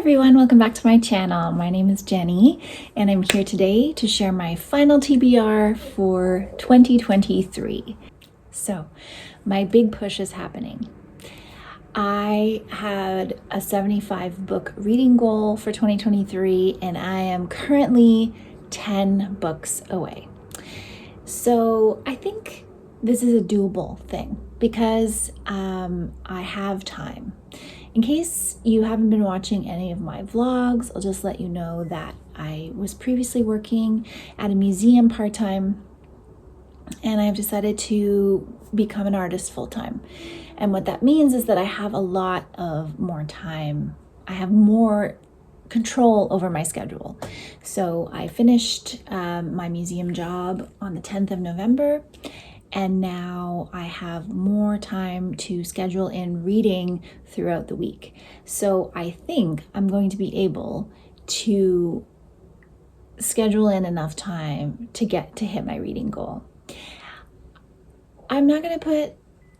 everyone, welcome back to my channel. My name is Jenny and I'm here today to share my final TBR for 2023. So my big push is happening. I had a 75 book reading goal for 2023 and I am currently 10 books away. So I think this is a doable thing because I have time. In case you haven't been watching any of my vlogs, I'll just let you know that I was previously working at a museum part-time and I've decided to become an artist full-time. And what that means is that I have a lot of more time. I have more control over my schedule. So I finished my museum job on the 10th of November. And now I have more time to schedule in reading throughout the week. So I think I'm going to be able to schedule in enough time to hit my reading goal. I'm not going to put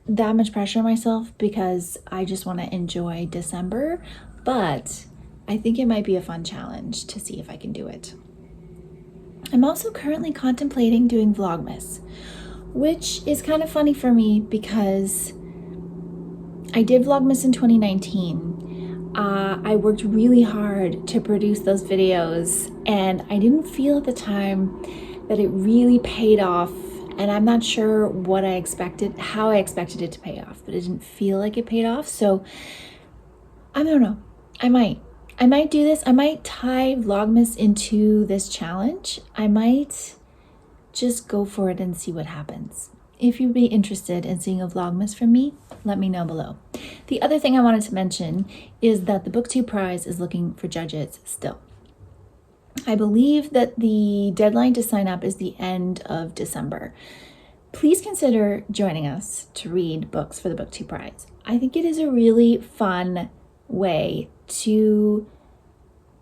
that much pressure on myself because I just want to enjoy December, but I think it might be a fun challenge to see if I can do it. I'm also currently contemplating doing Vlogmas, which is kind of funny for me because I did Vlogmas in 2019. I worked really hard to produce those videos and I didn't feel at the time that it really paid off, and I'm not sure how I expected it to pay off, but it didn't feel like it paid off. So I don't know, I might do this. I might tie Vlogmas into this challenge. I might just go for it and see what happens. If you'd be interested in seeing a Vlogmas from me, let me know below. The other thing I wanted to mention is that the BookTube Prize is looking for judges still. I believe that the deadline to sign up is the end of December. Please consider joining us to read books for the BookTube Prize. I think it is a really fun way to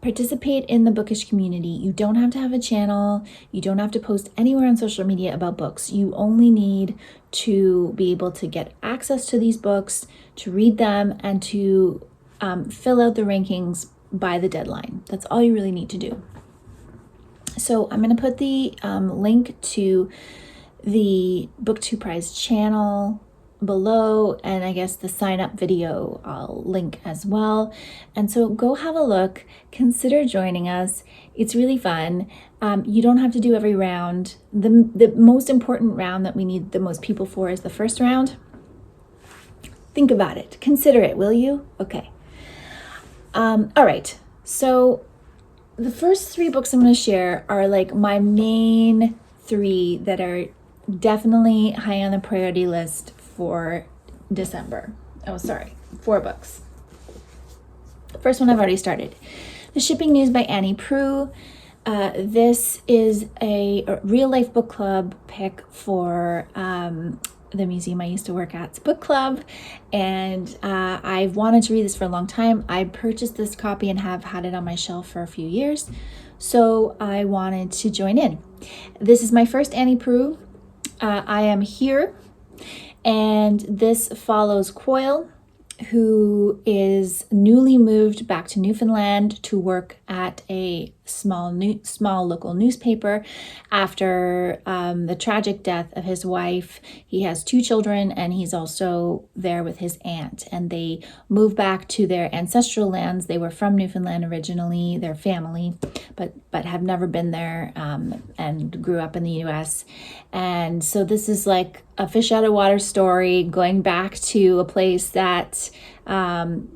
participate in the bookish community. You don't have to have a channel. You don't have to post anywhere on social media about books. You only need to be able to get access to these books, to read them, and to fill out the rankings by the deadline. That's all you really need to do. So I'm going to put the link to the BookTube Prize channel below, and I guess the sign up video I'll link as well. And so go have a look, consider joining us. It's really fun. You don't have to do every round. The most important round that we need the most people for is the first round. Think about it, consider it, will you? Okay. All right, so the first 3 books I'm going to share are like my main 3 that are definitely high on the priority list for December. Oh, sorry, 4 books. The first one I've already started. The Shipping News by Annie Proulx. This is a real life book club pick for the museum I used to work at's book club, and I've wanted to read this for a long time. I purchased this copy and have had it on my shelf for a few years, so I wanted to join in. This is my first Annie Proulx. I Am Here. And this follows Coyle, who is newly moved back to Newfoundland to work at a small local newspaper after the tragic death of his wife. He has 2 children and he's also there with his aunt, and they move back to their ancestral lands. They were from Newfoundland originally, their family, but have never been there and grew up in the US. And so this is like a fish out of water story, going back to a place that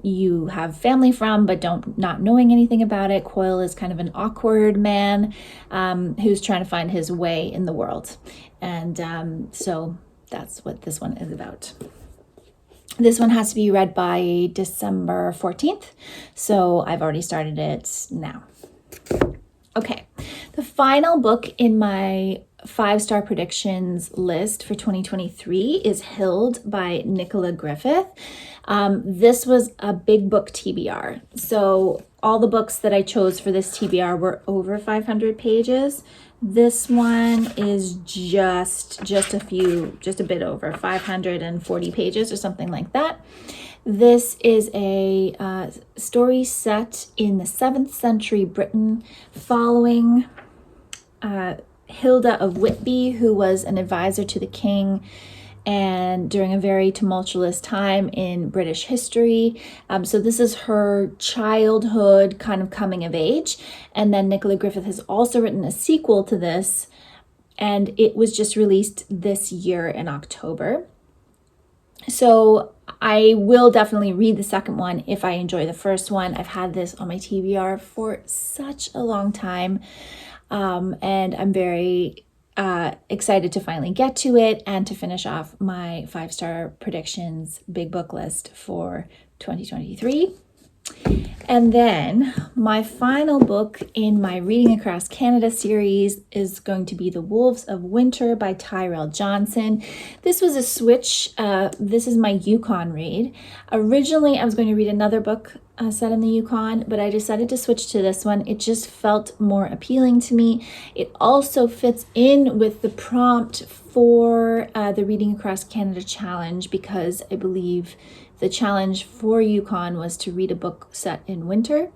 you have family from, but not knowing anything about it. Coyle is kind of an awkward man who's trying to find his way in the world. And so that's what this one is about. This one has to be read by December 14th. So I've already started it now. Okay, the final book in my 5-star predictions list for 2023 is Hild by Nicola Griffith. This was a big book TBR. So all the books that I chose for this TBR were over 500 pages. This one is just a bit over 540 pages or something like that. This is a story set in the 7th century Britain following Hilda of Whitby, who was an advisor to the king and during a very tumultuous time in British history. So this is her childhood kind of coming of age. And then Nicola Griffith has also written a sequel to this, and it was just released this year in October. So I will definitely read the second one if I enjoy the first one. I've had this on my TBR for such a long time, and I'm very excited to finally get to it and to finish off my 5-star predictions big book list for 2023. And then my final book in my Reading Across Canada series is going to be The Wolves of Winter by Tyrell Johnson. This was a switch. This is my Yukon read. Originally, I was going to read another book set in the Yukon, but I decided to switch to this one. It just felt more appealing to me. It also fits in with the prompt for the Reading Across Canada challenge, because I believe the challenge for Yukon was to read a book set in winter.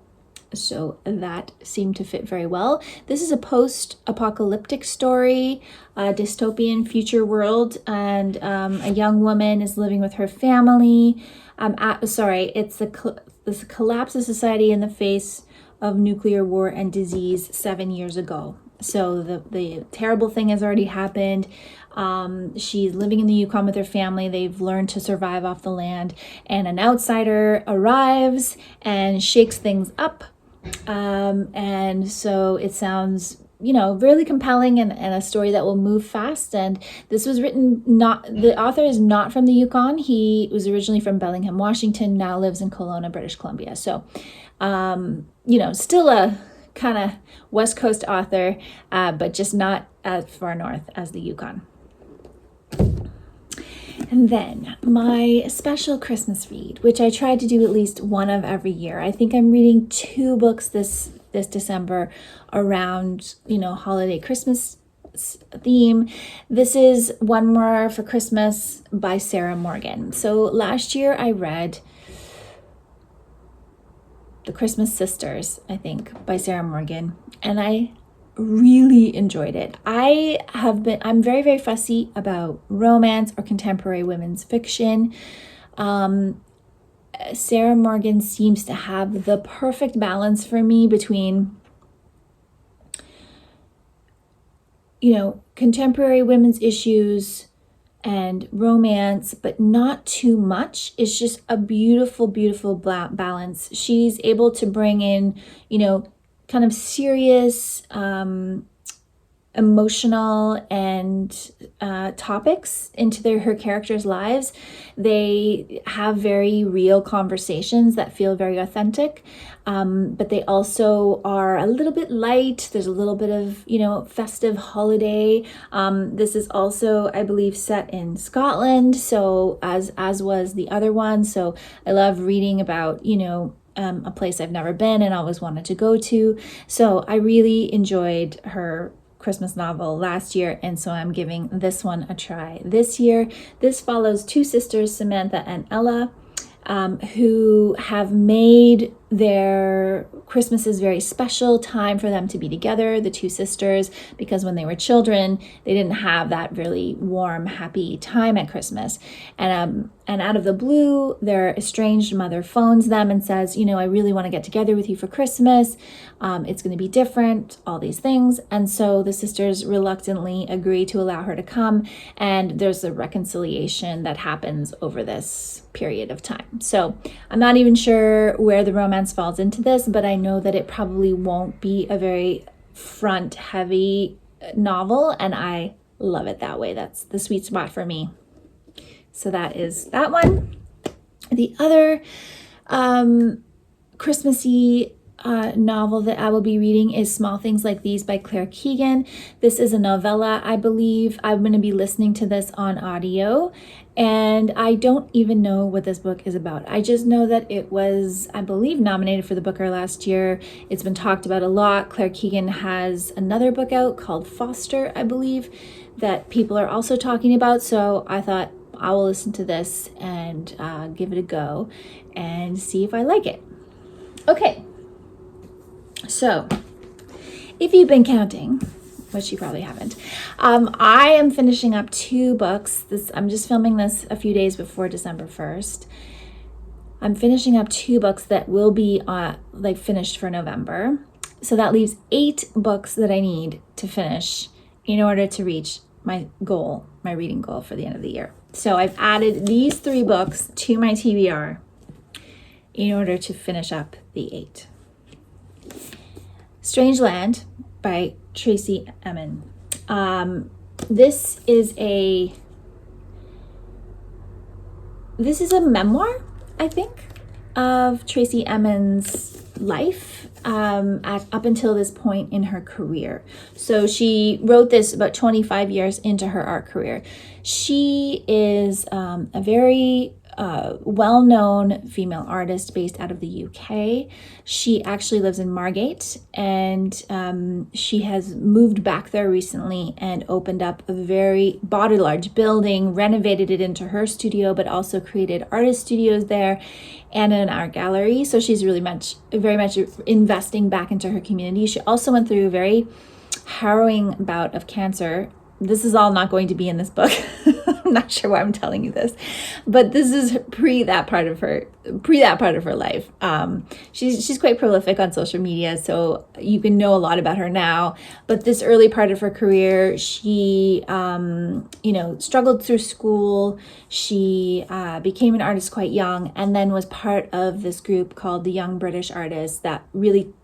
So that seemed to fit very well. This is a post-apocalyptic story, a dystopian future world, and a young woman is living with her family. It's the collapse of society in the face of nuclear war and disease 7 years ago. So the terrible thing has already happened. She's living in the Yukon with her family. They've learned to survive off the land, and an outsider arrives and shakes things up. And so it sounds, really compelling and a story that will move fast. And this was written, the author is not from the Yukon. He was originally from Bellingham, Washington, now lives in Kelowna, British Columbia. So, still a kind of West Coast author, but just not as far north as the Yukon. And then my special Christmas read, which I try to do at least one of every year. I think I'm reading 2 books this December around, holiday Christmas theme. This is One More for Christmas by Sarah Morgan. So last year I read The Christmas Sisters, I think, by Sarah Morgan, and I really enjoyed it. I'm very, very fussy about romance or contemporary women's fiction. Sarah Morgan seems to have the perfect balance for me between, contemporary women's issues and romance, but not too much. It's just a beautiful, beautiful balance. She's able to bring in, kind of serious, emotional and topics into her characters' lives. They have very real conversations that feel very authentic, but they also are a little bit light. There's a little bit of, festive holiday. This is also, I believe, set in Scotland, so as was the other one. So I love reading about, a place I've never been and always wanted to go to. So I really enjoyed her Christmas novel last year, and so I'm giving this one a try this year. This follows 2 sisters, Samantha and Ella, who have made their Christmases very special, time for them to be together, the 2 sisters, because when they were children, they didn't have that really warm, happy time at Christmas. And out of the blue, their estranged mother phones them and says, I really want to get together with you for Christmas. It's going to be different, all these things. And so the sisters reluctantly agree to allow her to come. And there's a reconciliation that happens over this period of time. So I'm not even sure where the romance falls into this, but I know that it probably won't be a very front heavy novel, and I love it that way. That's the sweet spot for me. So that is that one. The other Christmassy novel that I will be reading is Small Things Like These by Keegan. This is a novella, I believe. I'm going to be listening to this on audio, and I don't even know what this book is about. I just know that it was, I believe, nominated for the Booker last year. It's been talked about a lot. Keegan has another book out called Foster, I believe, that people are also talking about. So I thought I will listen to this and give it a go and see if I like it. Okay. So, if you've been counting, which you probably haven't, I am finishing up 2 books. I'm just filming this a few days before December 1st. I'm finishing up 2 books that will be finished for November. So that leaves 8 books that I need to finish in order to reach my goal, my reading goal for the end of the year. So I've added these 3 books to my TBR in order to finish up the 8. Strangeland by Tracey Emin. This is a memoir, I think, of Tracey Emin's life up until this point in her career. So she wrote this about 25 years into her art career. She is a very well-known female artist based out of the UK. She actually lives in Margate, and she has moved back there recently and bought a large building, renovated it into her studio, but also created artist studios there and an art gallery. So she's very much investing back into her community. She also went through a very harrowing bout of cancer. This is all not going to be in this book. I'm not sure why I'm telling you this, but this is pre that part of her life. She's quite prolific on social media, so you can know a lot about her now. But this early part of her career, she struggled through school. She became an artist quite young, and then was part of this group called the Young British Artists that really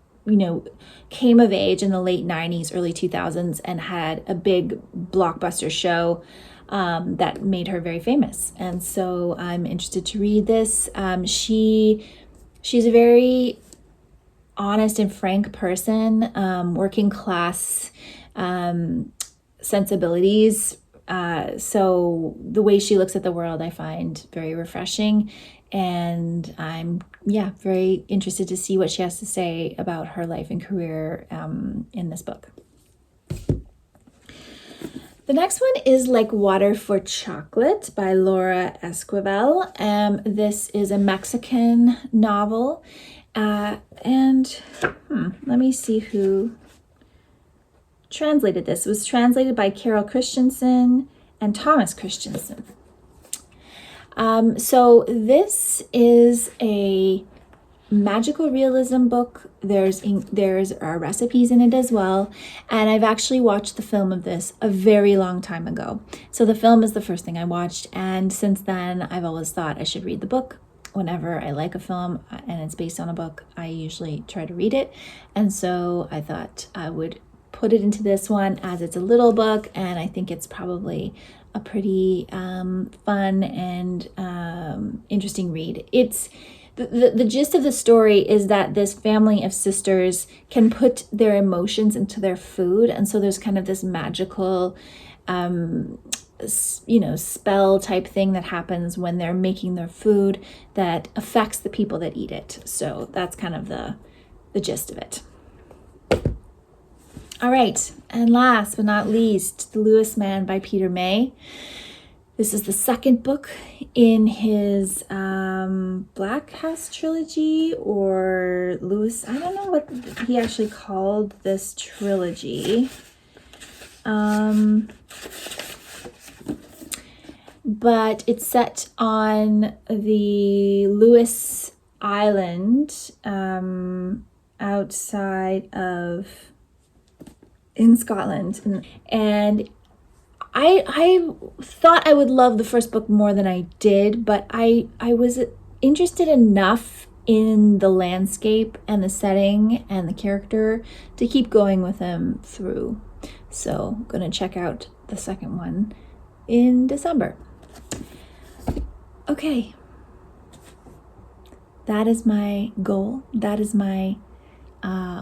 came of age in the late 90s, early 2000s, and had a big blockbuster show that made her very famous. And so I'm interested to read this. She's a very honest and frank person, working class sensibilities. So the way she looks at the world, I find very refreshing. And I'm, very interested to see what she has to say about her life and career in this book. The next one is Like Water for Chocolate by Laura Esquivel. This is a Mexican novel. And let me see who translated this. It was translated by Carol Christensen and Thomas Christensen. So this is a magical realism book. There's recipes in it as well, and I've actually watched the film of this a very long time ago. So the film is the first thing I watched, and since then I've always thought I should read the book. Whenever I like a film and it's based on a book, I usually try to read it, and so I thought I would put it into this one as it's a little book, and I think it's probably a pretty fun and interesting read. It's the gist of the story is that this family of sisters can put their emotions into their food, and so there's kind of this magical spell type thing that happens when they're making their food that affects the people that eat it. So that's kind of the gist of it. All right, and last but not least, The Lewis Man by Peter May. This is the second book in his Black House trilogy, or Lewis, I don't know what he actually called this trilogy. But it's set on the Lewis Island outside of in Scotland, and I thought I would love the first book more than I did, but I was interested enough in the landscape and the setting and the character to keep going with him through. So I'm gonna check out the second one in December. Okay, that is my goal. That is my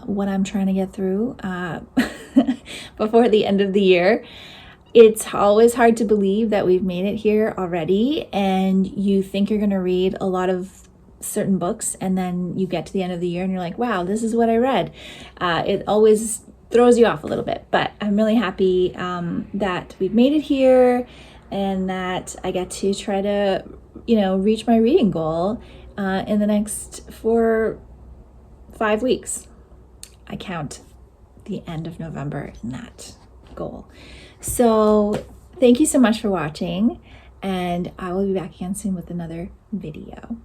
what I'm trying to get through before the end of the year. It's always hard to believe that we've made it here already, and you think you're going to read a lot of certain books, and then you get to the end of the year and you're like, wow, this is what I read. It always throws you off a little bit, but I'm really happy that we've made it here and that I get to try to, reach my reading goal in the next 5 weeks. I count the end of November in that goal. So thank you so much for watching, and I will be back again soon with another video.